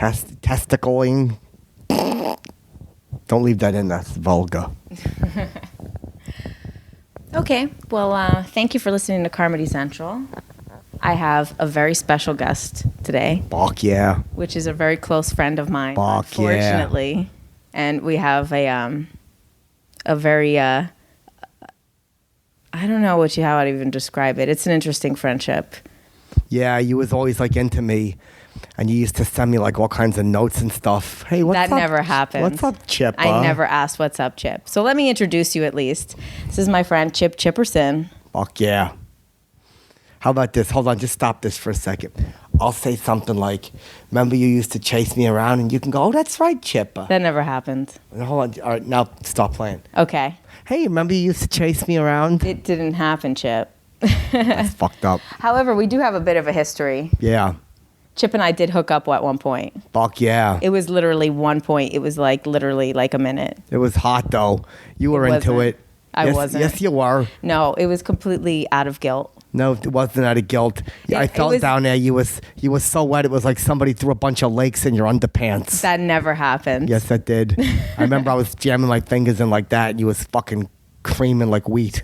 Testicling. Don't leave that in. That's vulgar. Okay. Well, thank you for listening to Carmody Central. I have a very special guest today. Fuck yeah. Which is a very close friend of mine. Fuck unfortunately. yeah. And we have a very I don't know how I'd even describe it. It's an interesting friendship. Yeah, you was always like into me, and you used to send me like all kinds of notes and stuff. Hey, what's up? That never happened. What's up, Chip? I never asked what's up, Chip. So let me introduce you at least. This is my friend Chip Chipperson. Fuck yeah. How about this? Hold on, just stop this for a second. I'll say something like, remember you used to chase me around, and you can go, oh, that's right, Chip. That never happened. Hold on. All right, now stop playing. Okay. Hey, remember you used to chase me around? It didn't happen, Chip. That's fucked up. However, we do have a bit of a history. Yeah. Chip and I did hook up at one point. Fuck yeah. It was literally one point. It was like literally like a minute. It was hot, though. You were into it. I wasn't. Yes, you were. No, it was completely out of guilt. No, it wasn't out of guilt. I felt down there. You was so wet. It was like somebody threw a bunch of lakes in your underpants. That never happened. Yes, that did. I remember I was jamming my fingers in like that, and you was fucking creaming like wheat.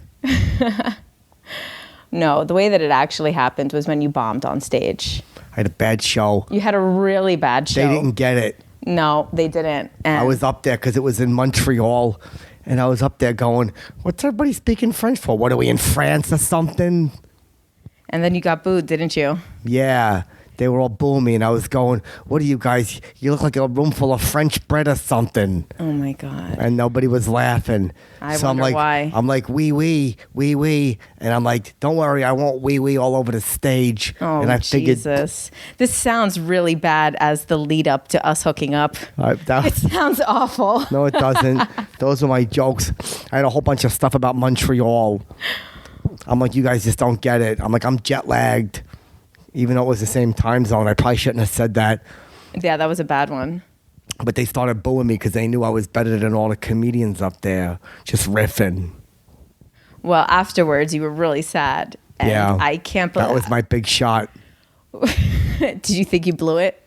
No, the way that it actually happened was when you bombed on stage. I had a bad show. You had a really bad show. They didn't get it. No, they didn't. And I was up there because it was in Montreal, and I was up there going, what's everybody speaking French for? What, are we in France or something? And then you got booed, didn't you? Yeah. They were all booing me, and I was going, what are you guys? You look like a room full of French bread or something. Oh, my God. And nobody was laughing. I so wonder I'm like, why. I'm like, wee. And I'm like, don't worry, I won't wee all over the stage. Oh, and I figured, Jesus. This sounds really bad as the lead up to us hooking up. It sounds awful. No, it doesn't. Those are my jokes. I had a whole bunch of stuff about Montreal. I'm like, you guys just don't get it. I'm like, I'm jet lagged. Even though it was the same time zone, I probably shouldn't have said that. Yeah, that was a bad one. But they started booing me because they knew I was better than all the comedians up there, just riffing. Well, afterwards, you were really sad. And yeah. I can't believe that was my big shot. Did you think you blew it?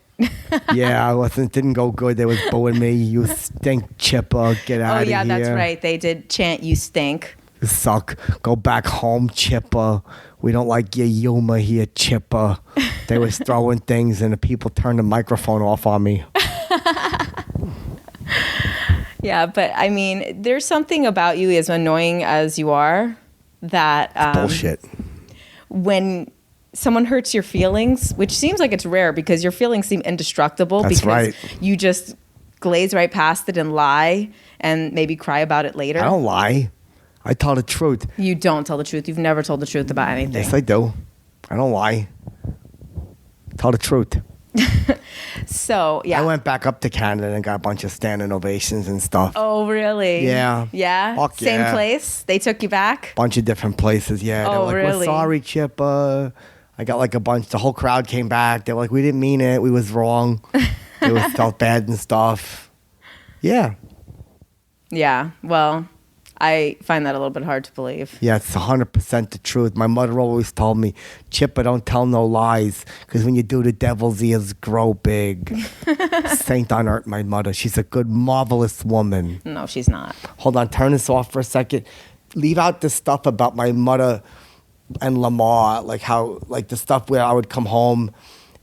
Yeah, it didn't go good. They was booing me. You stink, Chipper. Get out of here. Oh, yeah, that's right. They did chant, you stink. You suck. Go back home, Chipper. We don't like your humor here, Chipper. They was throwing things, and the people turned the microphone off on me. Yeah, but I mean, there's something about you, as annoying as you are, that bullshit. When someone hurts your feelings, which seems like it's rare because your feelings seem indestructible. That's because right. You just glaze right past it and lie and maybe cry about it later. I don't lie. I tell the truth. You don't tell the truth. You've never told the truth about anything. Yes, I do. I don't lie. Tell the truth. So, yeah. I went back up to Canada and got a bunch of standing ovations and stuff. Oh, really? Yeah. Yeah? Fuck Same yeah. place? They took you back? Bunch of different places, yeah. Oh, They were like, really? we're sorry, Chipper. I got like a bunch. The whole crowd came back. They were like, we didn't mean it. We was wrong. It was felt bad and stuff. Yeah. Yeah. Well, I find that a little bit hard to believe. Yeah, it's 100% the truth. My mother always told me, Chipper, don't tell no lies, because when you do, the devil's ears grow big. Saint on earth, my mother. She's a good, marvelous woman. No, she's not. Hold on, turn this off for a second. Leave out the stuff about my mother and Lamar, like the stuff where I would come home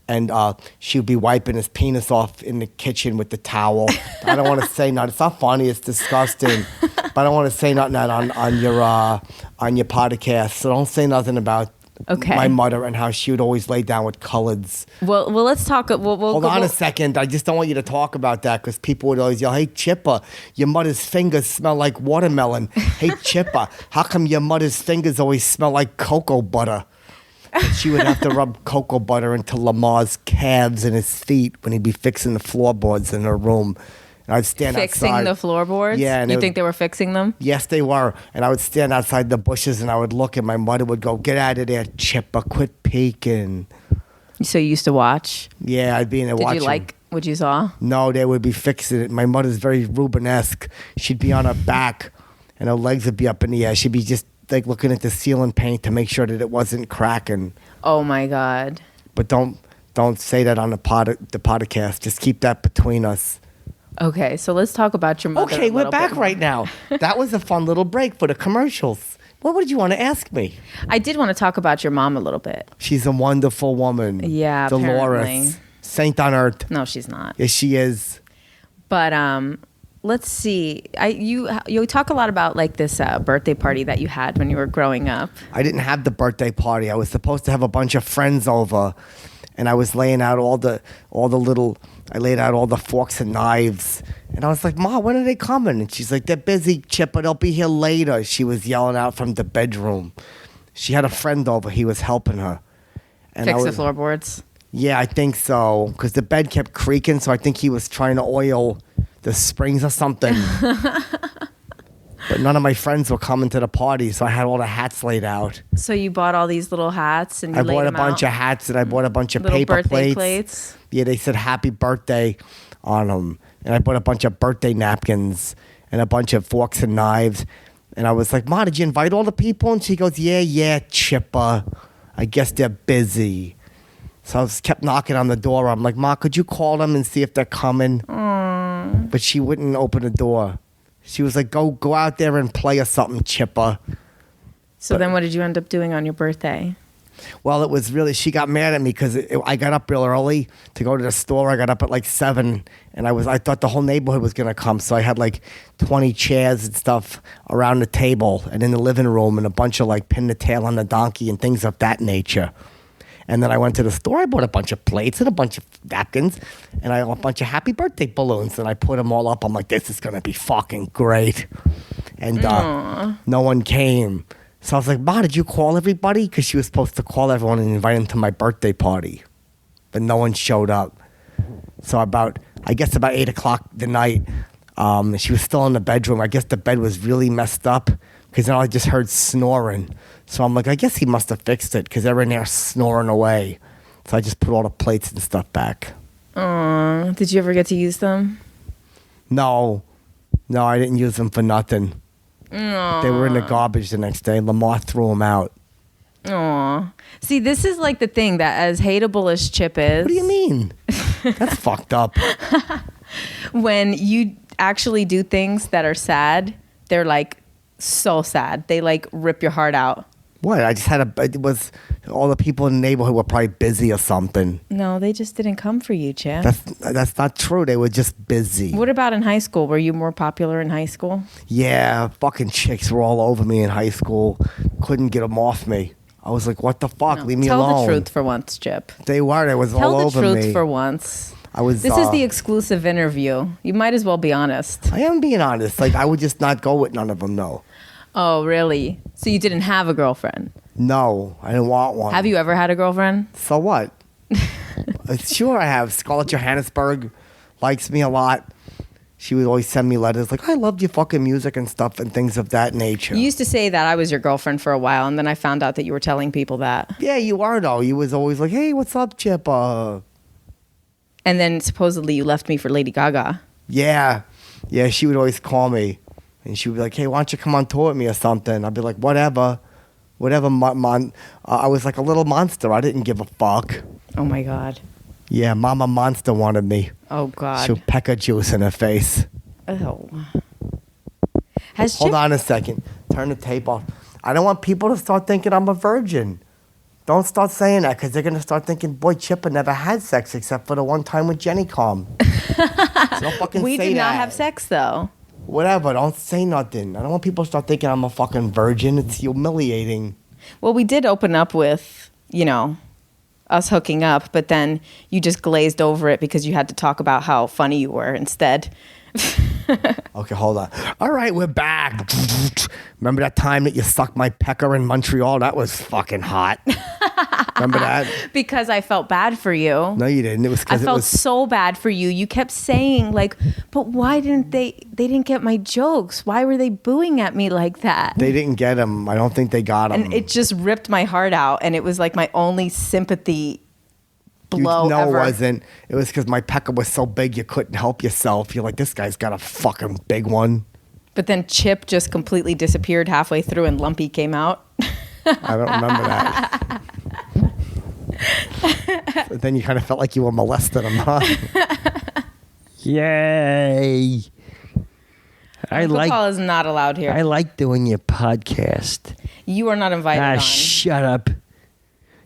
and she would be wiping his penis off in the kitchen with the towel. I don't want to say nothing. It's not funny. It's disgusting. But I don't want to say nothing on your podcast. So don't say nothing about my mother and how she would always lay down with coloreds. Well, let's talk. Hold on a second. I just don't want you to talk about that because people would always yell, hey, Chipper, your mother's fingers smell like watermelon. Hey, Chipper, how come your mother's fingers always smell like cocoa butter? And she would have to rub cocoa butter into Lamar's calves and his feet when he'd be fixing the floorboards in her room. And I'd stand fixing outside. The floorboards? Yeah. And you think they were fixing them? Yes, they were. And I would stand outside the bushes and I would look and my mother would go, get out of there, Chipper, quit peeking. So you used to watch? Yeah, I'd be in there watching. Did you like what you saw? No, they would be fixing it. My mother's very Rubenesque. She'd be on her back and her legs would be up in the air. She'd be just like looking at the ceiling paint to make sure that it wasn't cracking. Oh my God. But don't Don't say that on the podcast. Just keep that between us. Okay, so let's talk about your mother. Okay, we're back right now. That was a fun little break for the commercials. What would you want to ask me? I did want to talk about your mom a little bit. She's a wonderful woman. Yeah, Delores. apparently. Saint on earth. No, she's not. Yes, she is. But let's see. You talk a lot about like this birthday party that you had when you were growing up. I didn't have the birthday party. I was supposed to have a bunch of friends over, and I was laying out all the forks and knives. And I was like, Ma, when are they coming? And she's like, they're busy, Chip, but they'll be here later. She was yelling out from the bedroom. She had a friend over. He was helping her. And Fix the floorboards? Yeah, I think so. Because the bed kept creaking, so I think he was trying to oil the springs or something. But none of my friends were coming to the party, so I had all the hats laid out. So you bought all these little hats and you laid them out? I bought a bunch of hats and I bought a bunch of little paper birthday plates. Yeah, they said happy birthday on them. And I bought a bunch of birthday napkins and a bunch of forks and knives. And I was like, Ma, did you invite all the people? And she goes, yeah, Chipper. I guess they're busy. So I kept knocking on the door. I'm like, Ma, could you call them and see if they're coming? Aww. But she wouldn't open the door. She was like, go out there and play or something, Chipper. So then what did you end up doing on your birthday? Well, it was really, she got mad at me because I got up real early to go to the store. I got up at like 7 and I thought the whole neighborhood was going to come. So I had like 20 chairs and stuff around the table and in the living room and a bunch of like pin the tail on the donkey and things of that nature. And then I went to the store. I bought a bunch of plates and a bunch of napkins and a bunch of happy birthday balloons. And I put them all up. I'm like, this is going to be fucking great. And no one came. So I was like, Ma, did you call everybody? Because she was supposed to call everyone and invite them to my birthday party. But no one showed up. So about 8 o'clock the night, she was still in the bedroom. I guess the bed was really messed up because now I just heard snoring. So I'm like, I guess he must have fixed it because they're in there snoring away. So I just put all the plates and stuff back. Aww. Did you ever get to use them? No, I didn't use them for nothing. Aww. They were in the garbage the next day. Lamar threw them out. Aw. See, this is like the thing that as hateable as Chip is. What do you mean? That's fucked up. When you actually do things that are sad, they're like so sad. They like rip your heart out. What? It was all the people in the neighborhood were probably busy or something. No, they just didn't come for you, Chip. That's not true. They were just busy. What about in high school? Were you more popular in high school? Yeah, fucking chicks were all over me in high school. Couldn't get them off me. I was like, what the fuck? No. Leave me Tell alone. Tell the truth for once, Chip. They were. It was Tell all over me. Tell the truth for once. This is the exclusive interview. You might as well be honest. I am being honest. Like, I would just not go with none of them, no. Oh, really? So you didn't have a girlfriend? No, I didn't want one. Have you ever had a girlfriend? So what? Sure I have. Scarlett Johannesburg likes me a lot. She would always send me letters like, I loved your fucking music and stuff and things of that nature. You used to say that I was your girlfriend for a while, and then I found out that you were telling people that. Yeah, you are, though. You was always like, hey, what's up, Chip? And then supposedly you left me for Lady Gaga. Yeah, she would always call me. And she would be like, hey, why don't you come on tour with me or something? I'd be like, whatever. I was like a little monster. I didn't give a fuck. Oh, my God. Yeah, Mama Monster wanted me. Oh, God. She would pecker juice in her face. Oh. Hold on a second. Turn the tape off. I don't want people to start thinking I'm a virgin. Don't start saying that because they're going to start thinking, boy, Chipper never had sex except for the one time with Jenny Com. Don't fucking We say that. did not have sex, though. Whatever, don't say nothing. I don't want people to start thinking I'm a fucking virgin. It's humiliating. Well, we did open up with, us hooking up, but then you just glazed over it because you had to talk about how funny you were instead. Okay, hold on. All right, we're back. Remember that time that you sucked my pecker in Montreal? That was fucking hot. Remember that? Because I felt bad for you. No, you didn't. It was because I felt so bad for you. You kept saying like, but why didn't they didn't get my jokes? Why were they booing at me like that? They didn't get them. I don't think they got them. And it just ripped my heart out. And it was like my only sympathy blow No, ever. it wasn't. It was because my pecker was so big you couldn't help yourself. You're like, this guy's got a fucking big one. But then Chip just completely disappeared halfway through and Lumpy came out. I don't remember that. But then you kind of felt like you were molesting him, huh? Yay. Uncle Paul is not allowed here. I like doing your podcast. You are not invited on. Shut up.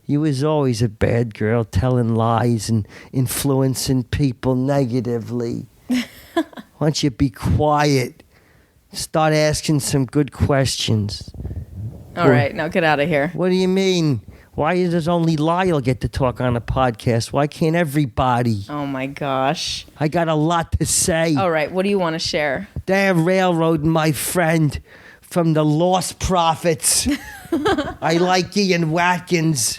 You was always a bad girl telling lies and influencing people negatively. Why don't you be quiet? Start asking some good questions. All right, now get out of here. What do you mean? Why does only Lyle get to talk on a podcast? Why can't everybody? Oh my gosh. I got a lot to say. All right, what do you want to share? They're railroading my friend from the Lost Prophets. I like Ian Watkins.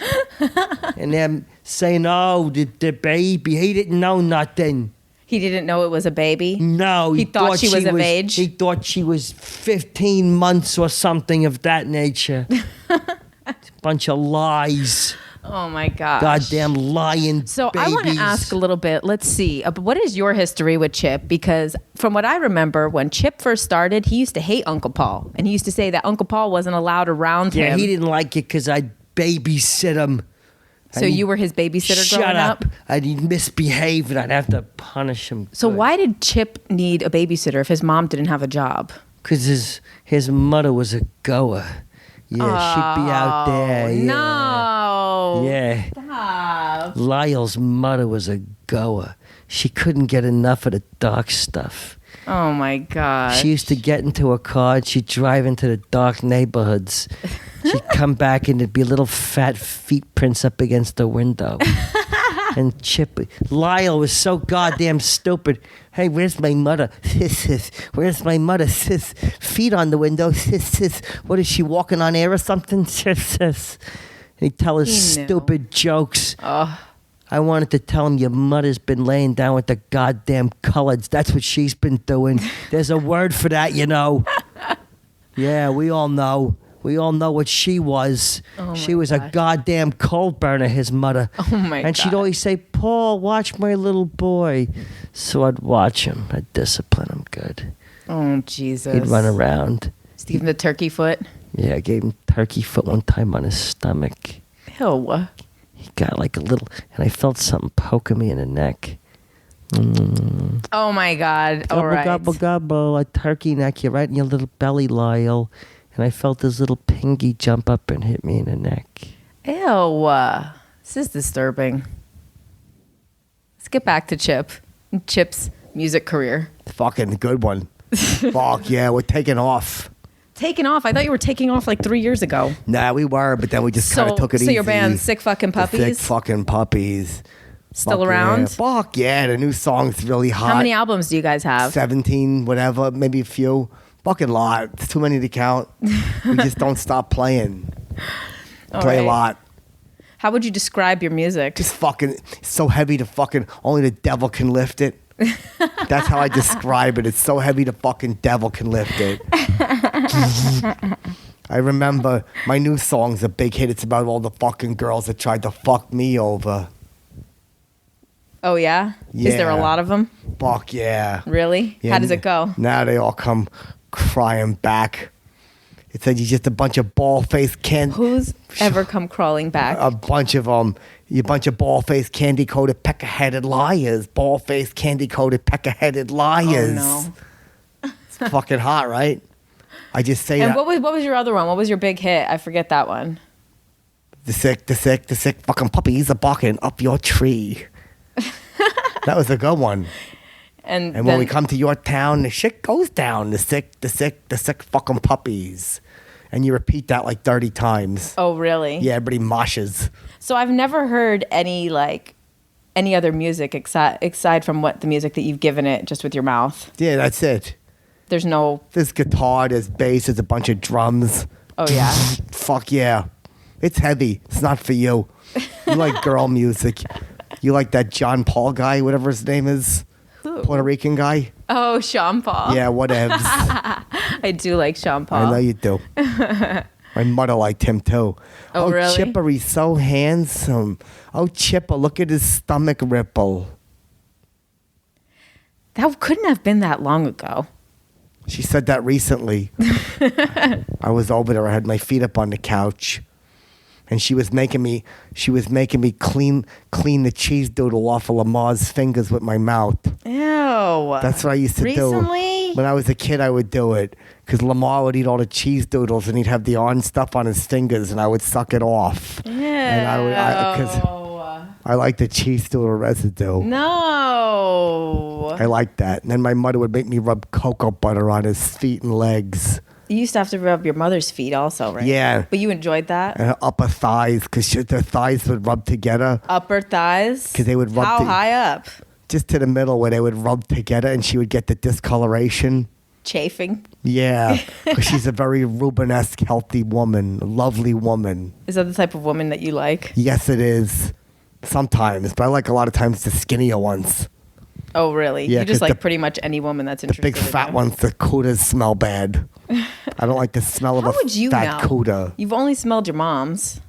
And them saying, oh, the baby, he didn't know nothing. He didn't know it was a baby? No. He thought she was of age? He thought she was 15 months or something of that nature. Bunch of lies. Oh my gosh. Goddamn lying So babies. I want to ask a little bit. Let's see. What is your history with Chip? Because from what I remember, when Chip first started, he used to hate Uncle Paul. And he used to say that Uncle Paul wasn't allowed around him. Yeah, he didn't like it because I'd babysit him. So you were his babysitter growing up? Shut up. I'd misbehave and I'd have to punish him. So why did Chip need a babysitter if his mom didn't have a job? Because his mother was a goer. Yeah, she'd be out there. Yeah. No. Yeah. Stop. Lyle's mother was a goer. She couldn't get enough of the dark stuff. Oh my gosh. She used to get into a car and she'd drive into the dark neighborhoods. She'd come back and there'd be little fat feet prints up against the window. And Lyle was so goddamn stupid. Hey, where's my mother? Where's my mother? Feet on the window. What is she walking on air or something? He'd tell us stupid jokes. Oh. I wanted to tell him your mother's been laying down with the goddamn coloreds. That's what she's been doing. There's a word for that, you know. Yeah, we all know. We all know what she was. Oh she was a goddamn coal burner, his mother. Oh my God. And she'd always say, Paul, watch my little boy. So I'd watch him. I'd discipline him good. Oh, Jesus. He'd run around. Just give him the turkey foot? Yeah, I gave him turkey foot one time on his stomach. Ew. He got like a little, and I felt something poking me in the neck. Oh my God. Gobble, All right. gobble, gobble. A turkey neck you right in your little belly, Lyle. And I felt this little pingy jump up and hit me in the neck. Ew. This is disturbing. Let's get back to Chip. Chip's music career. Fucking good one. Fuck yeah, we're taking off. Taking off? I thought you were taking off like 3 years ago. Nah, we were, but then we just kind of took it easy. So your band, Sick Fucking Puppies? The Sick Fucking Puppies. Still Fuck around? Yeah. Fuck yeah, the new song's really hot. How many albums do you guys have? 17, whatever, maybe a few. Fucking lot. It's too many to count. We just don't stop playing. Play a lot. How would you describe your music? Just fucking, it's so heavy to fucking, only the devil can lift it. That's how I describe it. It's so heavy the fucking devil can lift it. I remember my new song's a big hit. It's about all the fucking girls that tried to fuck me over. Oh, yeah? Is there a lot of them? Fuck yeah. Really? Yeah, How does it go? Now they all come crying back. It said you're just a bunch of ball-faced Who's ever come crawling back? A bunch of them. You a bunch of ball-faced, candy-coated, pecker-headed liars. Ball-faced, candy-coated, pecker-headed liars. Oh, no. It's fucking hot, right? I just say and that. what was your other one? What was your big hit? I forget that one. The sick fucking puppies are barking up your tree. That was a good one. And when we come to your town, the shit goes down. The sick fucking puppies. And you repeat that like 30 times. Oh, really? Yeah, everybody moshes. So I've never heard any other music aside from the music that you've given it just with your mouth. Yeah, that's it. There's guitar, there's bass, there's a bunch of drums. Oh, yeah? Fuck yeah. It's heavy. It's not for you. You like girl music. You like that John Paul guy, whatever his name is. Who? Puerto Rican guy. Oh, Sean Paul. Yeah, whatevs. I do like Sean Paul. I know you do. My mother liked him too. Oh, really? Chipper, he's so handsome. Oh, Chipper, look at his stomach ripple. That couldn't have been that long ago. She said that recently. I was over there. I had my feet up on the couch. and she was making me clean the cheese doodle off of Lamar's fingers with my mouth. Ew. That's what I used to do. Recently? When I was a kid, I would do it because Lamar would eat all the cheese doodles and he'd have the orange stuff on his fingers, and I would suck it off. Ew. And because I like the cheese doodle residue. No. I like that. And then my mother would make me rub cocoa butter on his feet and legs. You used to have to rub your mother's feet also, right? Yeah. But you enjoyed that? And her upper thighs, because their thighs would rub together. Upper thighs? Because they would rub How high up? just to the middle where they would rub together, and she would get the discoloration. Chafing? Yeah, because she's a very Rubenesque, healthy woman, lovely woman. Is that the type of woman that you like? Yes, it is. Sometimes, but I like a lot of times the skinnier ones. Oh, really? Yeah, you just 'cause like pretty much any woman that's The interested big in fat you. ones, the cudas smell bad. I don't like the smell of How a would you fat know? cuda. You've only smelled your mom's.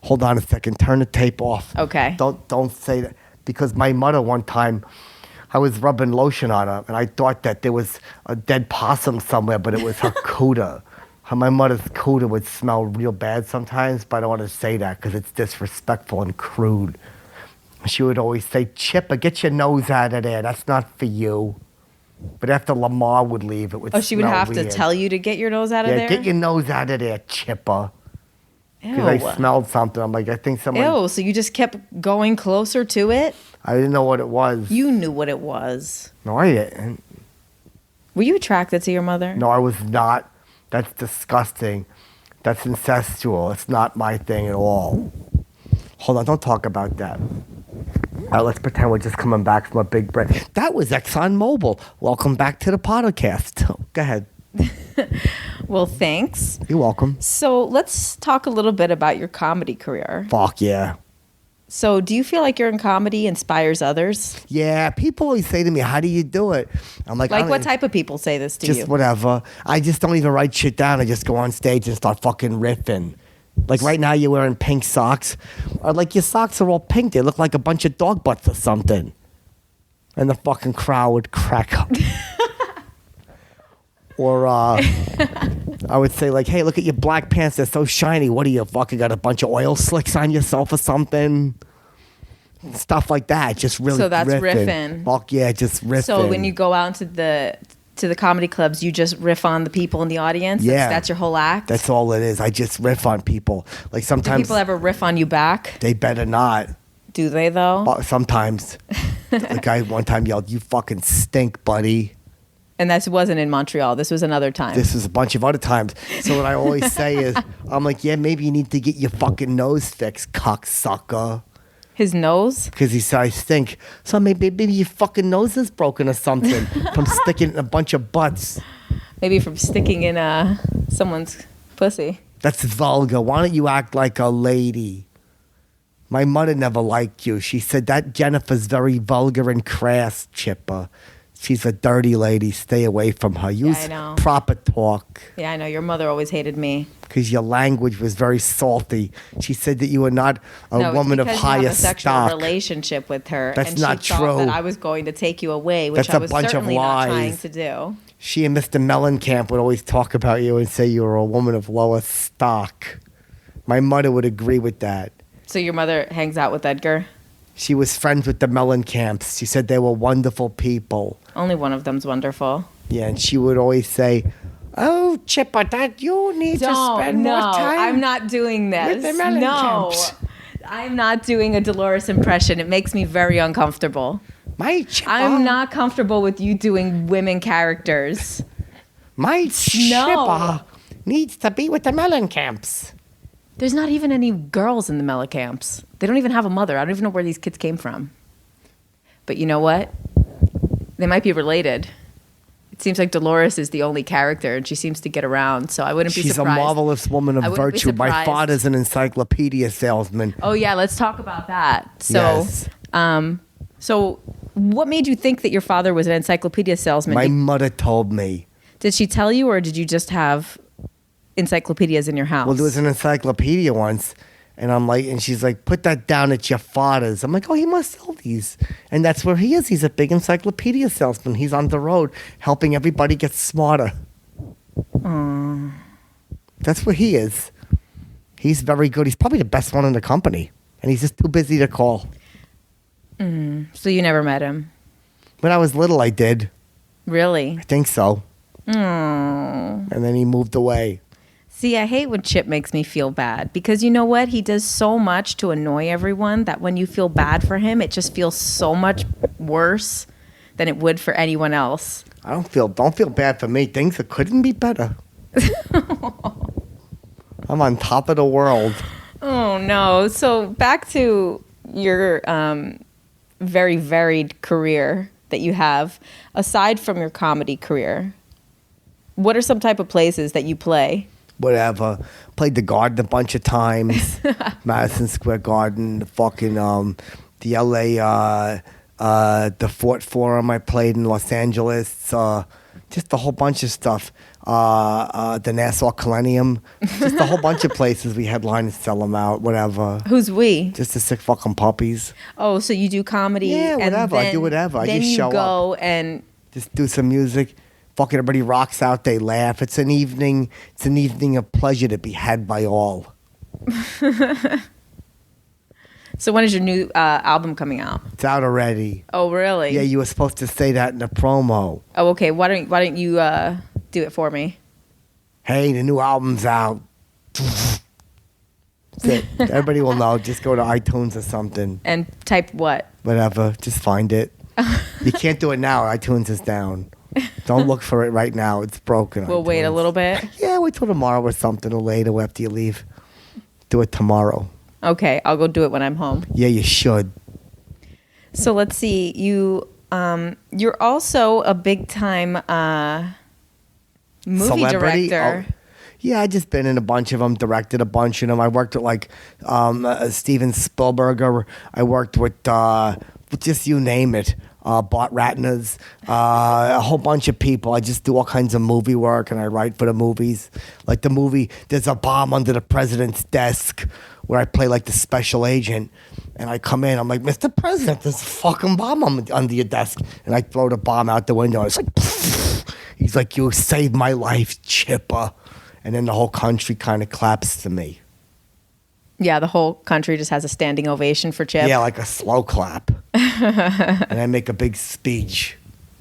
Hold on a second. Turn the tape off. Okay. Don't say that, because my mother one time, I was rubbing lotion on her, and I thought that there was a dead possum somewhere, but it was her cuda. My mother's cuda would smell real bad sometimes, but I don't want to say that because it's disrespectful and crude. She would always say, "Chipper, get your nose out of there. That's not for you." But after Lamar would leave, it would Oh, she would smell have weird. to tell you to get your nose out of Yeah, there? get your nose out of there, Chipper. Ew. Because I smelled something. I'm like, I think someone... Ew, so you just kept going closer to it? I didn't know what it was. You knew what it was. No, I didn't. Were you attracted to your mother? No, I was not. That's disgusting. That's incestual. It's not my thing at all. Hold on, don't talk about that. All right, let's pretend we're just coming back from a big break. That was ExxonMobil. Welcome back to the podcast. Go ahead. Well, thanks. You're welcome. So let's talk a little bit about your comedy career. Fuck yeah. So do you feel like your comedy inspires others? Yeah, people always say to me, how do you do it? I'm like, I Like don't what even- type of people say this to just you? whatever. I just don't even write shit down. I just go on stage and start fucking riffing. Like right now, you're wearing pink socks. Or like your socks are all pink. They look like a bunch of dog butts or something. And the fucking crowd would crack up. Or I would say like, hey, look at your black pants. They're so shiny. What do you fucking got a bunch of oil slicks on yourself or something? Stuff like that. Just really So that's riffing. riffing. Fuck yeah, just riffing. So when you go out into the comedy clubs, you just riff on the people in the audience? Yeah. That's your whole act? That's all it is. I just riff on people. Like Do sometimes people ever riff on you back? they better not. Do they, though? But sometimes. The guy one time yelled, "You fucking stink, buddy." And that wasn't in Montreal. This was another time. This was a bunch of other times. So what I always say is, I'm like, yeah, maybe you need to get your fucking nose fixed, cocksucker. His nose? Because he said I stink. So maybe your fucking nose is broken or something from sticking in a bunch of butts. Maybe from sticking in someone's pussy. That's vulgar. Why don't you act like a lady? My mother never liked you. She said that Jennifer's very vulgar and crass, Chipper. She's a dirty lady. Stay away from her. Use I know. proper talk. Yeah, I know. Your mother always hated me. Because your language was very salty. She said that you were not a No, it's woman of because higher you have a sexual stock. relationship with her. That's and not she thought true. that I was going to take you away, which That's I a was bunch of certainly not trying lies. to do. She and Mr. Mellencamp would always talk about you and say you were a woman of lower stock. My mother would agree with that. So your mother hangs out with Edgar? She was friends with the Mellencamps. She said they were wonderful people. Only one of them's wonderful. Yeah, and she would always say, "Oh, Chipper, that you need to spend more time." I'm not doing this. with the No, Mellencamps. I'm not doing a Dolores impression. It makes me very uncomfortable. My Chipper, I'm not comfortable with you doing women characters. My No. Chipper needs to be with the Mellencamps. There's not even any girls in the Mellencamps. They don't even have a mother. I don't even know where these kids came from. But you know what? They might be related. It seems like Dolores is the only character, and she seems to get around. So I wouldn't be She's surprised. a marvelous woman of I wouldn't be virtue. My surprised. father's an encyclopedia salesman. Oh yeah, let's talk about that. So, Yes. So what made you think that your father was an encyclopedia salesman? My mother told me. Did she tell you, or did you just have encyclopedias in your house? Well, there was an encyclopedia once, and I'm like, and she's like, put that down at your father's. I'm like, oh, he must sell these. And that's where he is. He's a big encyclopedia salesman. He's on the road helping everybody get smarter. That's where he is. He's very good. He's probably the best one in the company. And he's just too busy to call. So you never met him? When I was little, I did. Really? I think so. Oh. And then he moved away. See, I hate when Chip makes me feel bad because you know what? He does so much to annoy everyone that when you feel bad for him, it just feels so much worse than it would for anyone else. Don't feel bad for me. Things that couldn't be better. I'm on top of the world. Oh, no. So back to your very varied career that you have. Aside from your comedy career, what are some type of places that you play? Whatever. Played the Garden a bunch of times. Madison Square Garden, the fucking the LA the Fort Forum I played in Los Angeles. Just a whole bunch of stuff. The Nassau Collegium. Just a whole bunch of places we headline and sell them out, whatever. Who's we? Just the sick fucking puppies. Oh, so you do comedy? Yeah, whatever. And I do whatever. I then just show you go up. and Just do some music. Fucking everybody rocks out. They laugh. It's an evening of pleasure to be had by all. So when is your new album coming out? It's out already. Oh, really? Yeah, you were supposed to say that in the promo. Oh, okay. Why don't you do it for me? Hey, the new album's out. That's it. Everybody will know. Just go to iTunes or something. And type what? Whatever. Just find it. You can't do it now. iTunes is down. Don't look for it right now. It's broken. We'll wait a little bit. Yeah, wait till tomorrow or something or later after you leave. Do it tomorrow. Okay, I'll go do it when I'm home. Yeah, you should. So let's see. You're also a big time movie Celebrity? director. Oh, yeah, I just been in a bunch of them, directed a bunch of them. I worked with like Steven Spielberg. I worked with just you name it. Bart Ratner's, a whole bunch of people. I just do all kinds of movie work and I write for the movies. Like the movie, there's a bomb under the president's desk where I play like the special agent. And I come in, I'm like, Mr. President, there's a fucking bomb under your desk. And I throw the bomb out the window. It's like, pfft. He's like, you saved my life, Chipper. And then the whole country kind of claps to me. Yeah, the whole country just has a standing ovation for Chip. Yeah, like a slow clap. And I make a big speech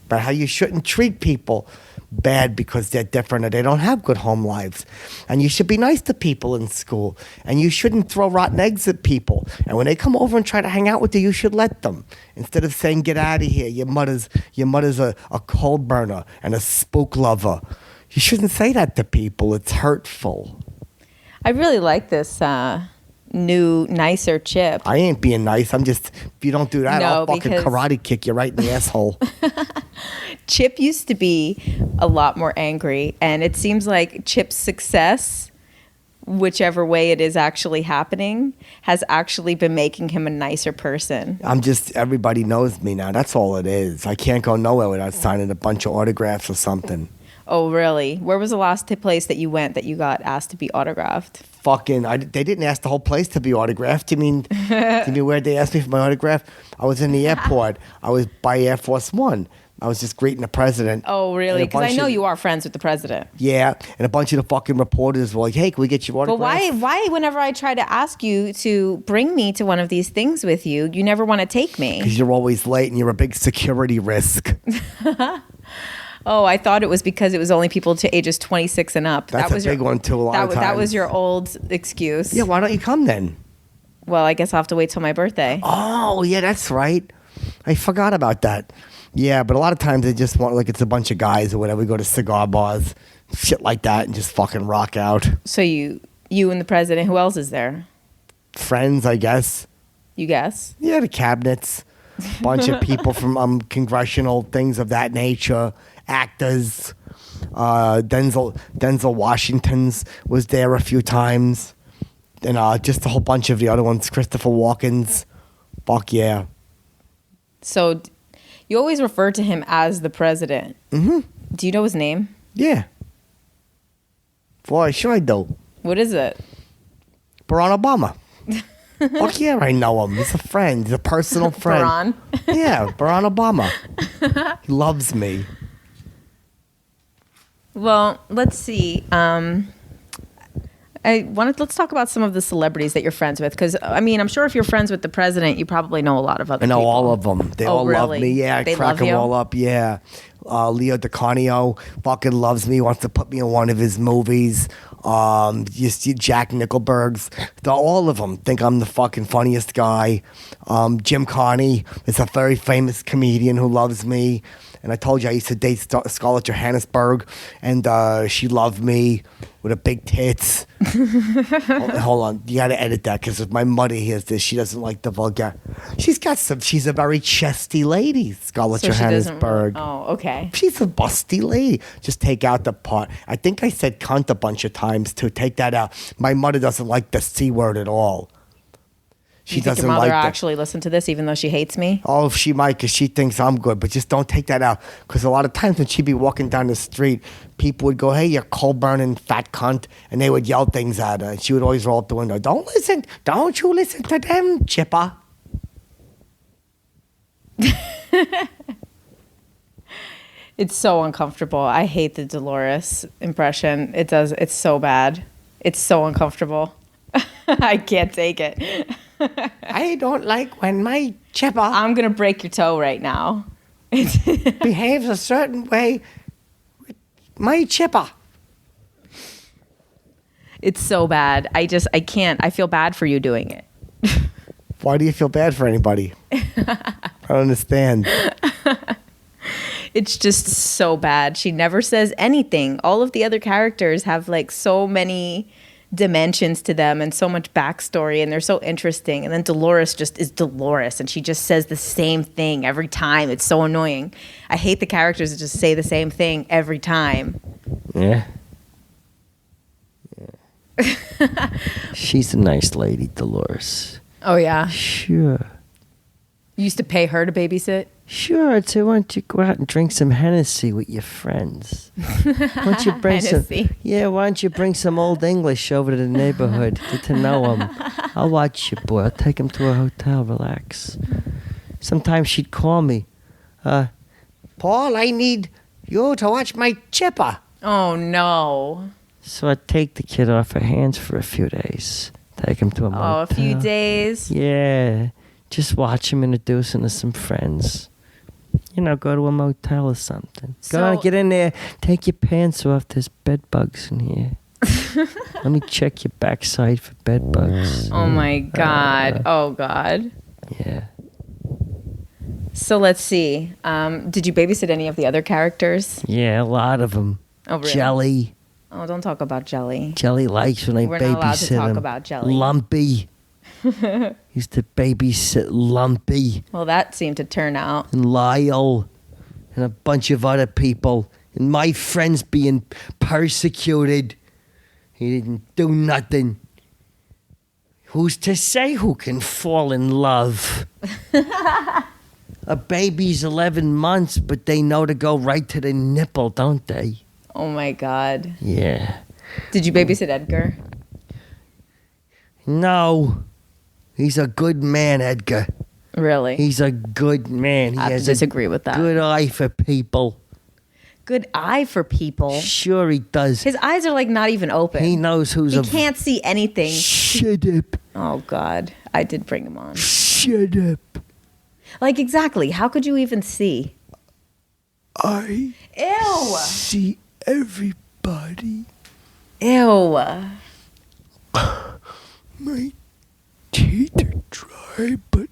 about how you shouldn't treat people bad because they're different or they don't have good home lives. And you should be nice to people in school. And you shouldn't throw rotten eggs at people. And when they come over and try to hang out with you, you should let them. Instead of saying, get out of here, your mother's a coal burner and a spook lover. You shouldn't say that to people. It's hurtful. I really like this new, nicer Chip. I ain't being nice. I'm just, if you don't do that, No, I'll fucking because- karate kick you right in the asshole. Chip used to be a lot more angry, and it seems like Chip's success, whichever way it is actually happening, has actually been making him a nicer person. Everybody knows me now. That's all it is. I can't go nowhere without signing a bunch of autographs or something. Oh, really? Where was the last place that you went that you got asked to be autographed? They didn't ask the whole place to be autographed. You mean where they asked me for my autograph? I was in the airport. I was by Air Force One. I was just greeting the president. Oh, really? And a Because I bunch know of- you are friends with the president. Yeah, and a bunch of the fucking reporters were like, hey, can we get your autograph? But why whenever I try to ask you to bring me to one of these things with you, you never want to take me? Because you're always late and you're a big security risk. Oh, I thought it was because it was only people to ages 26 and up. That's that was a big one, too, a lot of That was times. your old excuse. Yeah, why don't you come then? Well, I guess I'll have to wait till my birthday. Oh, yeah, that's right. I forgot about that. Yeah, but a lot of times they just want, like, it's a bunch of guys or whatever. We go to cigar bars, shit like that, and just fucking rock out. So you and the president, who else is there? Friends, I guess. You guess? Yeah, the cabinets. Bunch of people from congressional things of that nature. Actors. Denzel Washington's was there a few times. And just a whole bunch of the other ones. Christopher Walken's. Fuck yeah. So you always refer to him as the president. Mm-hmm. Do you know his name? Yeah. Boy, sure I do. What is it? Barack Obama. Fuck yeah, I know him. He's a friend. He's a personal friend. Barack? Yeah, Barack Obama. He loves me. Well, let's see. Let's talk about some of the celebrities that you're friends with, because I mean, I'm sure if you're friends with the president, you probably know a lot of other I know people. all of them. They all really? love me. Yeah, I They crack love them you? all up. Yeah. Leo DiCanio fucking loves me, wants to put me in one of his movies. You see Jack Nickelberg's. All of them think I'm the fucking funniest guy. Jim Carney is a very famous comedian who loves me. And I told you I used to date Scarlett Johannesburg, and she loved me with her big tits. Hold on, you got to edit that because if my mother hears this, she doesn't like the vulgar. She's a very chesty lady, Scarlett So she doesn't Johannesburg. Oh, okay. She's a busty lady. Just take out the part. I think I said cunt a bunch of times too. Take that out. My mother doesn't like the C word at all. She You think doesn't your mother like that. actually listened to this, even though she hates me? Oh, she might, because she thinks I'm good, but just don't take that out. Because a lot of times when she'd be walking down the street, people would go, hey, you coal-burning fat cunt, and they would yell things at her, and she would always roll up the window, don't you listen to them, Chipper. It's so uncomfortable. I hate the Delores impression. It's so bad. It's so uncomfortable. I can't take it. I don't like when my Chipper I'm going to break your toe right now. behaves a certain way with my Chipper. It's so bad. I can't. I feel bad for you doing it. Why do you feel bad for anybody? I don't understand. It's just so bad. She never says anything. All of the other characters have like so many dimensions to them and so much backstory, and they're so interesting. And then Delores just is Delores, and she just says the same thing every time. It's so annoying. I hate the characters that just say the same thing every time. Yeah. She's a nice lady, Delores. Oh, yeah. Sure. You used to pay her to babysit? Sure, so why don't you go out and drink some Hennessy with your friends? Why don't you bring Hennessy. why don't you bring some Old English over to the neighborhood, get to know him. I'll watch you, boy. I'll take him to a hotel, relax. Sometimes she'd call me. Paul, I need you to watch my Chipper. Oh, no. So I'd take the kid off her hands for a few days. Take him to a motel. Oh, a few days. Yeah, just watch him introducing to some friends. You know, go to a motel or something. Go on, get in there. Take your pants off. There's bed bugs in here. Let me check your backside for bed bugs. Oh, my God. Oh, God. Yeah. So let's see. Did you babysit any of the other characters? Yeah, a lot of them. Oh, really? Jelly. Oh, don't talk about Jelly. Jelly likes when I We're babysit not allowed to talk him. about Jelly. Lumpy. Used to babysit Lumpy Well, that seemed to turn out. and Lyle and a bunch of other people. And my friends being persecuted. He didn't do nothing. Who's to say who can fall in love? A baby's 11 months, but they know to go right to the nipple, don't they? Oh, my God. Yeah. Did you babysit Edgar? No. He's a good man, Edgar. Really? He's a good man. He I have to has disagree with that. a good eye for people. Good eye for people. Sure he does. His eyes are like not even open. He knows who's He a... can't see anything. Shut up. Oh, God. I did bring him on. Shut up. Like, exactly. How could you even see? I Ew. see everybody. Ew. My teeth are dry, but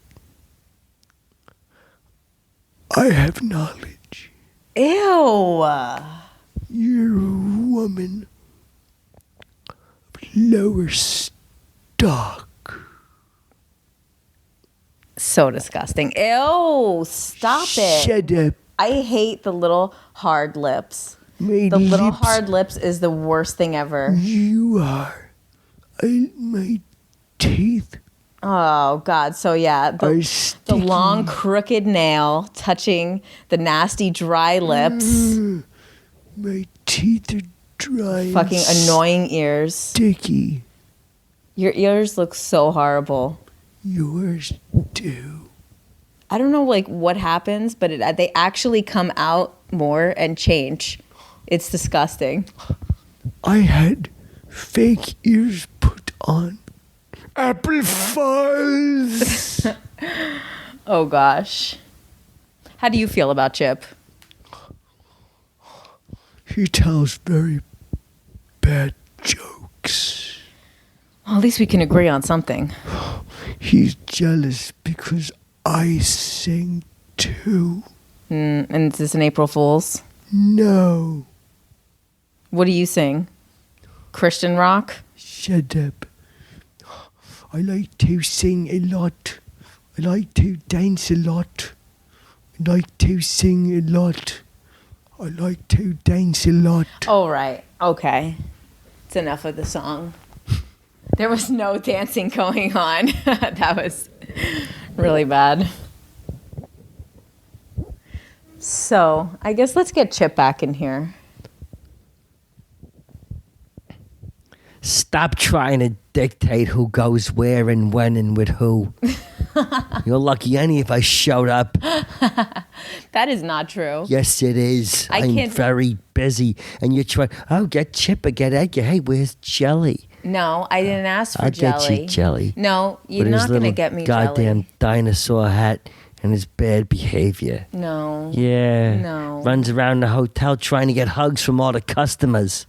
I have knowledge. Ew. You're a woman of lower stock. So disgusting. Ew. Stop it. Shut up. I hate the little hard lips. My The little lips. hard lips is the worst thing ever. You are. My teeth Oh, God. So, yeah. are The sticky. long, crooked nail touching the nasty, dry lips. My teeth are dry and Fucking annoying ears. sticky. Your ears look so horrible. Yours do. I don't know, like, what happens, but they actually come out more and change. It's disgusting. I had fake ears put on. Apple fuzz. Oh gosh. How do you feel about Chip? He tells very bad jokes. Well, at least we can agree on something. He's jealous because I sing too. And is this an April Fool's? No. What do you sing? Christian rock? Shut up. I like to sing a lot. I like to dance a lot. I like to sing a lot. I like to dance a lot. Oh, right. Okay. It's enough of the song. There was no dancing going on. That was really bad. So, I guess let's get Chip back in here. Stop trying to dictate who goes where and when and with who. You're lucky any if I showed up. That is not true. Yes, it is. I'm can't- very busy. And you're trying, get Chip or get Edgar. Hey, where's Jelly? No, I didn't ask for I'll jelly. get you Jelly. No, you're With his not going to little get me goddamn jelly. dinosaur hat and his bad behavior. No. Yeah. No. Runs around the hotel trying to get hugs from all the customers.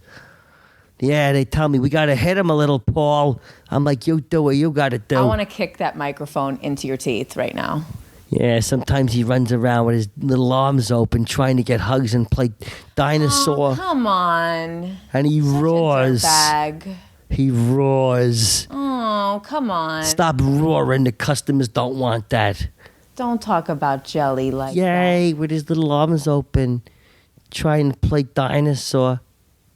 Yeah, they tell me, we got to hit him a little, Paul. I'm like, you do what you got to do. I want to kick that microphone into your teeth right now. Yeah, sometimes he runs around with his little arms open trying to get hugs and play dinosaur. Oh, come on. And he roars. Bag. He roars. Oh, come on. Stop roaring. The customers don't want that. Don't talk about jelly like Yay, with his little arms open, trying to play dinosaur,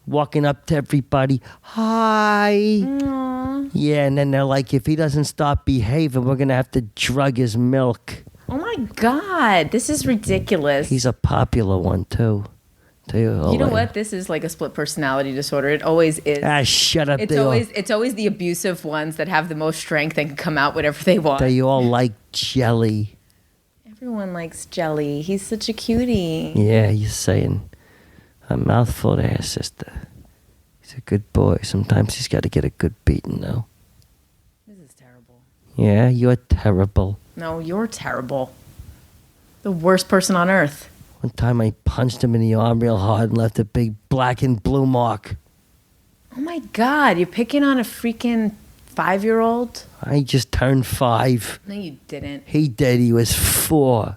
walking up to everybody. Hi. that. Aw. Yeah, and then they're like, if he doesn't stop behaving, we're going to have to drug his milk. Oh my God, this is ridiculous. He's a popular one, too. You know what? This is like a split personality disorder. It always is. Ah, shut up. It's always the abusive ones that have the most strength and can come out whatever they want. They all like Jelly. Everyone likes Jelly. He's such a cutie. Yeah, you're saying a mouthful there, sister. He's a good boy. Sometimes he's got to get a good beating, though. This is terrible. Yeah, you're terrible. No, you're terrible. The worst person on earth. One time I punched him in the arm real hard and left a big black and blue mark. Oh my God, you're picking on a freaking 5-year-old? I just turned 5. No, you didn't. He did. He was 4.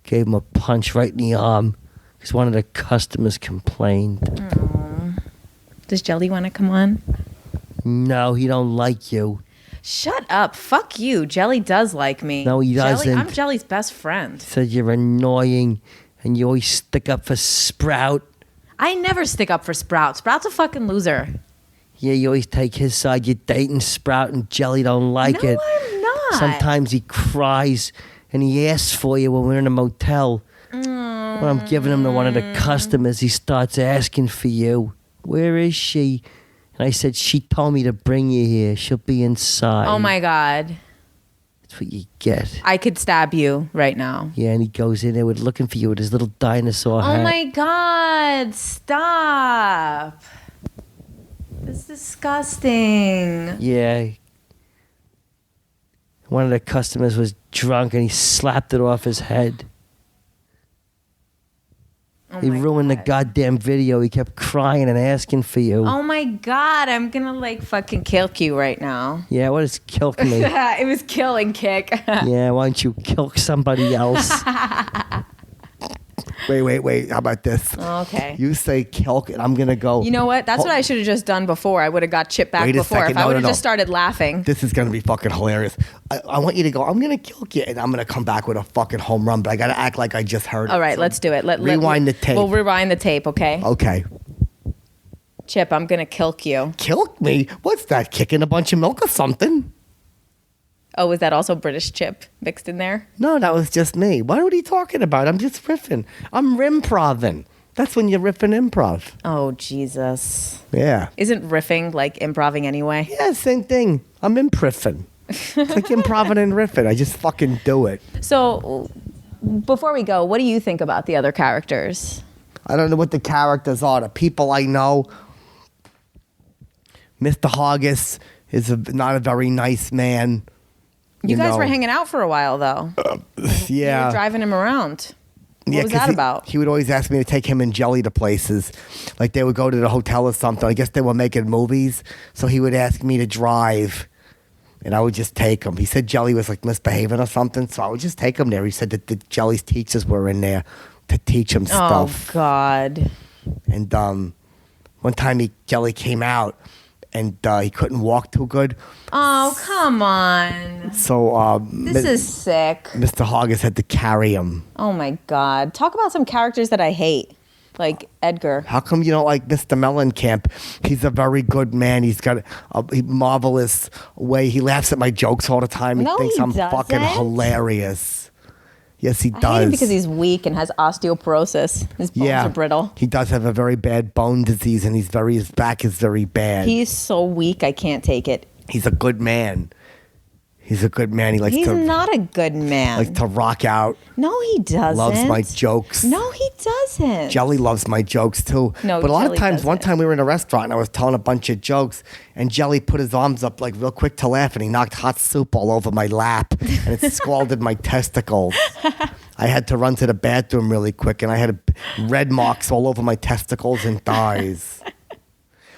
Gave him a punch right in the arm because one of the customers complained. Does Jelly want to come on? No, he don't like you. Shut up. Fuck you. Jelly does like me. No, he doesn't. I'm Jelly's best friend. Said you're annoying and you always stick up for Sprout. I never stick up for Sprout. Sprout's a fucking loser. Yeah, you always take his side. You're dating Sprout and Jelly don't like No, it. I'm not. Sometimes he cries and he asks for you when we're in a motel. When I'm giving him to one of the customers, he starts asking for you. Where is she? And I said, she told me to bring you here. She'll be inside. Oh my God. That's what you get. I could stab you right now. Yeah, and he goes in there with looking for you with his little dinosaur hat. Oh my God. Stop. That's disgusting. Yeah. One of the customers was drunk and he slapped it off his head. Oh He my ruined the God. goddamn video. He kept crying and asking for you. Oh my God. I'm going to like fucking kill you right now. Yeah, what is kilk me? It was kill and kick. Yeah, why don't you kilk somebody else? Wait. How about this? Okay. You say Kelk, and I'm gonna go. You know what? That's what I should have just done before. I would have got Chip back Wait a before. second. If I No, would have no, no. just started laughing. This is gonna be fucking hilarious. I want you to go. I'm gonna kill you, and I'm gonna come back with a fucking home run. But I gotta act like I just heard it. All right, So let's do it. rewind the tape. We'll rewind the tape, okay? Okay. Chip, I'm gonna kilk you. Kilk me? What's that? Kicking a bunch of milk or something? Oh, was that also British Chip mixed in there? No, that was just me. What are you talking about? I'm just riffing. I'm rimproving. That's when you're riffing improv. Oh, Jesus. Yeah. Isn't riffing like improving anyway? Yeah, same thing. I'm impriffing. It's like improving and riffing. I just fucking do it. So, before we go, what do you think about the other characters? I don't know what the characters are. The people I know, Mr. Hoggis is not a very nice man. You guys know. were hanging out for a while, though. You Yeah. were driving him around. What was 'cause that about? He would always ask me to take him and Jelly to places. Like they would go to the hotel or something. I guess they were making movies. So he would ask me to drive. And I would just take him. He said Jelly was like misbehaving or something. So I would just take him there. He said that the Jelly's teachers were in there to teach him stuff. Oh, God. And one time Jelly came out and he couldn't walk too good. Oh, come on. So This is sick. Mr. Hoggis had to carry him. Oh, my God. Talk about some characters that I hate, like Edgar. How come you don't like Mr. Mellencamp? He's a very good man. He's got a marvelous way. He laughs at my jokes all the time. He No, thinks he I'm fucking doesn't. hilarious. Yes, he I does. hate him because he's weak and has osteoporosis. His bones are brittle. He does have a very bad bone disease, and his back is very bad. He's so weak, I can't take it. He's a good man. He's a good man. He likes He's to not a good man. likes to rock out. No, he doesn't. Loves my jokes. No, he doesn't. Jelly loves my jokes too. No, but a lot Jelly of times, one doesn't. time we were in a restaurant and I was telling a bunch of jokes, and Jelly put his arms up like real quick to laugh, and he knocked hot soup all over my lap, and it scalded my testicles. I had to run to the bathroom really quick, and I had red marks all over my testicles and thighs.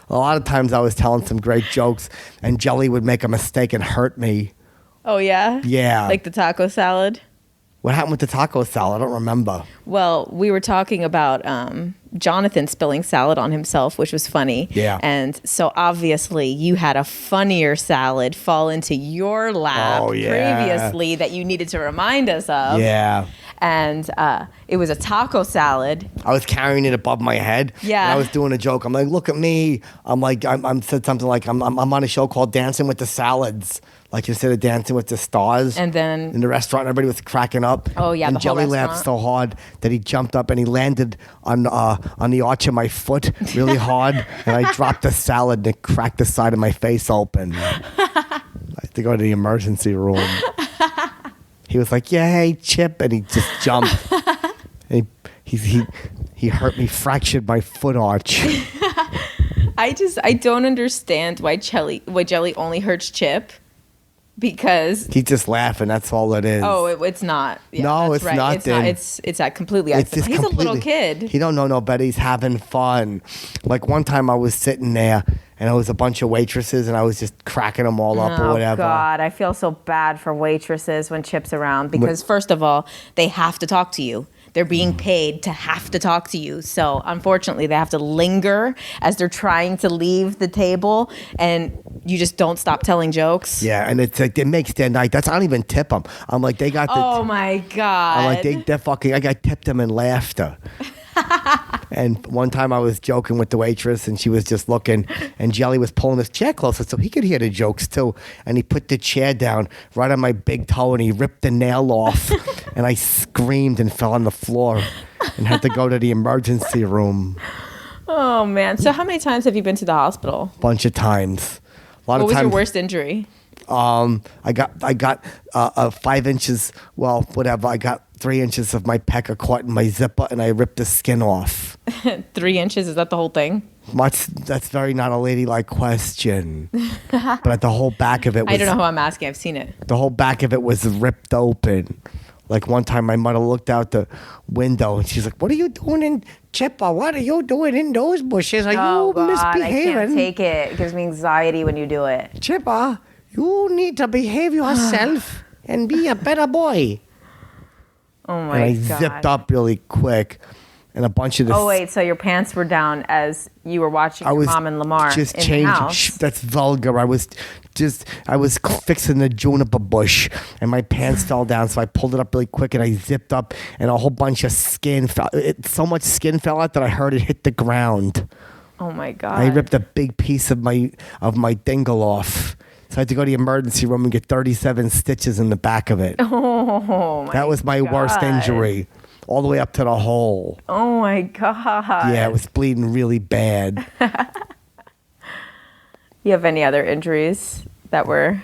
A lot of times I was telling some great jokes, and Jelly would make a mistake and hurt me. Oh, yeah? Yeah. Like the taco salad? What happened with the taco salad? I don't remember. Well, we were talking about Jonathan spilling salad on himself, which was funny. Yeah. And so obviously you had a funnier salad fall into your lap Oh, yeah. previously that you needed to remind us of. Yeah. And it was a taco salad. I was carrying it above my head. Yeah. And I was doing a joke. I'm like, look at me. I'm like, I'm said something like, I'm on a show called Dancing with the Salads. Like instead of Dancing with the Stars. And then in the restaurant, everybody was cracking up. Oh, yeah, And the whole Jelly laughed restaurant. so hard that he jumped up and he landed on the arch of my foot really hard. And I dropped the salad and it cracked the side of my face open. I had to go to the emergency room. He was like, yeah, hey, Chip. And he just jumped. And he hurt me, fractured my foot arch. I don't understand why Jelly only hurts Chip. Because He's just laughing. That's all it is. it's not. Yeah, No, that's it's right. not It's then. not. It's completely. It's just He's a little completely- kid. He don't know no better. He's having fun. Like one time I was sitting there and it was a bunch of waitresses and I was just cracking them all up or whatever. Oh God, I feel so bad for waitresses when Chip's around because first of all, they have to talk to you. They're being paid to have to talk to you. So unfortunately, they have to linger as they're trying to leave the table, and you just don't stop telling jokes. Yeah, and it's like it makes their night. I don't even tip them. I'm like, they got the. Oh my God. I'm like, they're fucking. I got tipped them in laughter. And one time I was joking with the waitress and she was just looking and Jelly was pulling his chair closer so he could hear the jokes too. And he put the chair down right on my big toe and he ripped the nail off. And I screamed and fell on the floor and had to go to the emergency room Oh man. So how many times have you been to the hospital? a bunch of times. A lot What of was times. your worst injury? I got 5 inches. Well, whatever. I got 3 inches of my pecker caught in my zipper, and I ripped the skin off. 3 inches? Is that the whole thing? That's very not a ladylike question. But the whole back of it was. I don't know who I'm asking. I've seen it. The whole back of it was ripped open. Like one time, my mother looked out the window and she's like, "What are you doing in Chipper? What are you doing in those bushes? Are Oh you God, I misbehaving? can't take it. It gives me anxiety when you do it. Chipper, you need to behave yourself and be a better boy." Oh And my I God. zipped up really quick, and a bunch of this. Oh wait, so your pants were down as you were watching I your was mom and Lamar just in the changing. house. That's vulgar. I was fixing the juniper bush, and my pants fell down. So I pulled it up really quick, and I zipped up, and a whole bunch of skin fell. So much skin fell out that I heard it hit the ground. Oh my God. I ripped a big piece of my dingle off. So I had to go to the emergency room and get 37 stitches in the back of it. Oh my That was my worst God. injury, all the way up to the hole. Oh my God. Yeah, it was bleeding really bad. You have any other injuries that were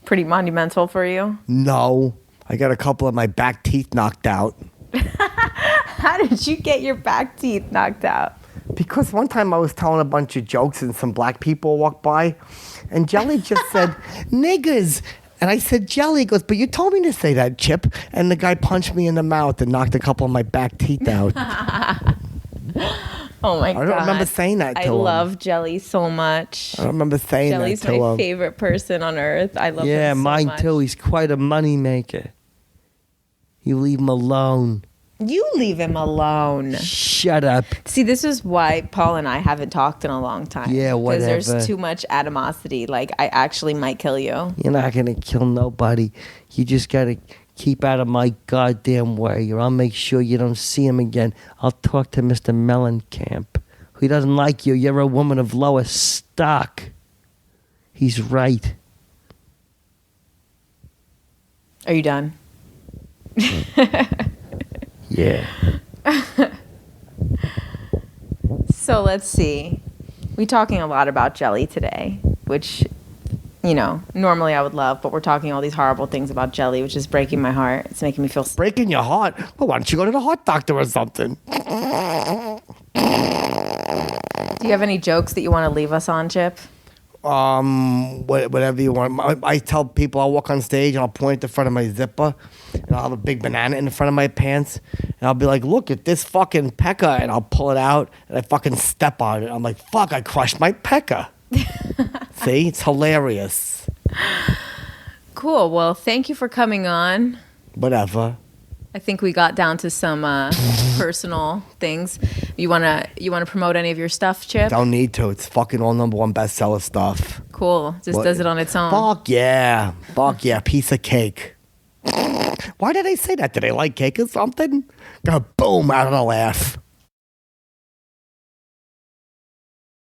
pretty monumental for you? No, I got a couple of my back teeth knocked out How did you get your back teeth knocked out? Because one time I was telling a bunch of jokes and some black people walked by, and Jelly just said, niggers. And I said, Jelly. He goes, but you told me to say that, Chip. And the guy punched me in the mouth and knocked a couple of my back teeth out. Oh my God. I don't remember saying that to him. I love Jelly so much. I don't remember saying Jelly's that to him. my favorite person on earth. I love him so Yeah, mine much. too. He's quite a moneymaker. You leave him alone. You leave him alone. Shut up. See, this is why Paul and I haven't talked in a long time. Yeah, Because whatever. there's too much animosity. Like, I actually might kill you. You're not going to kill nobody. You just got to keep out of my goddamn way, or I'll make sure you don't see him again. I'll talk to Mr. Mellencamp. He doesn't like you. You're a woman of lower stock. He's right. Are you done? Yeah. So let's see. We're talking a lot about Jelly today, which, you know, normally I would love, but we're talking all these horrible things about Jelly, which is breaking my heart. It's making me feel sick. Breaking your heart? Well, why don't you go to the heart doctor or something? Do you have any jokes that you want to leave us on, Chip? Whatever you want. I tell people I'll walk on stage and I'll point at the front of my zipper and I'll have a big banana in the front of my pants and I'll be like, look at this fucking pecker, and I'll pull it out and I fucking step on it. I'm like, fuck, I crushed my pecker. See, it's hilarious. Cool. Well, thank you for coming on. Whatever. I think we got down to some personal things. You wanna promote any of your stuff, Chip? Don't need to. It's fucking all #1 bestseller stuff. Cool. Just What? does it on its own. Fuck yeah. Fuck yeah. Piece of cake. Why did I say that? Did I like cake or something? Go boom out of the laugh.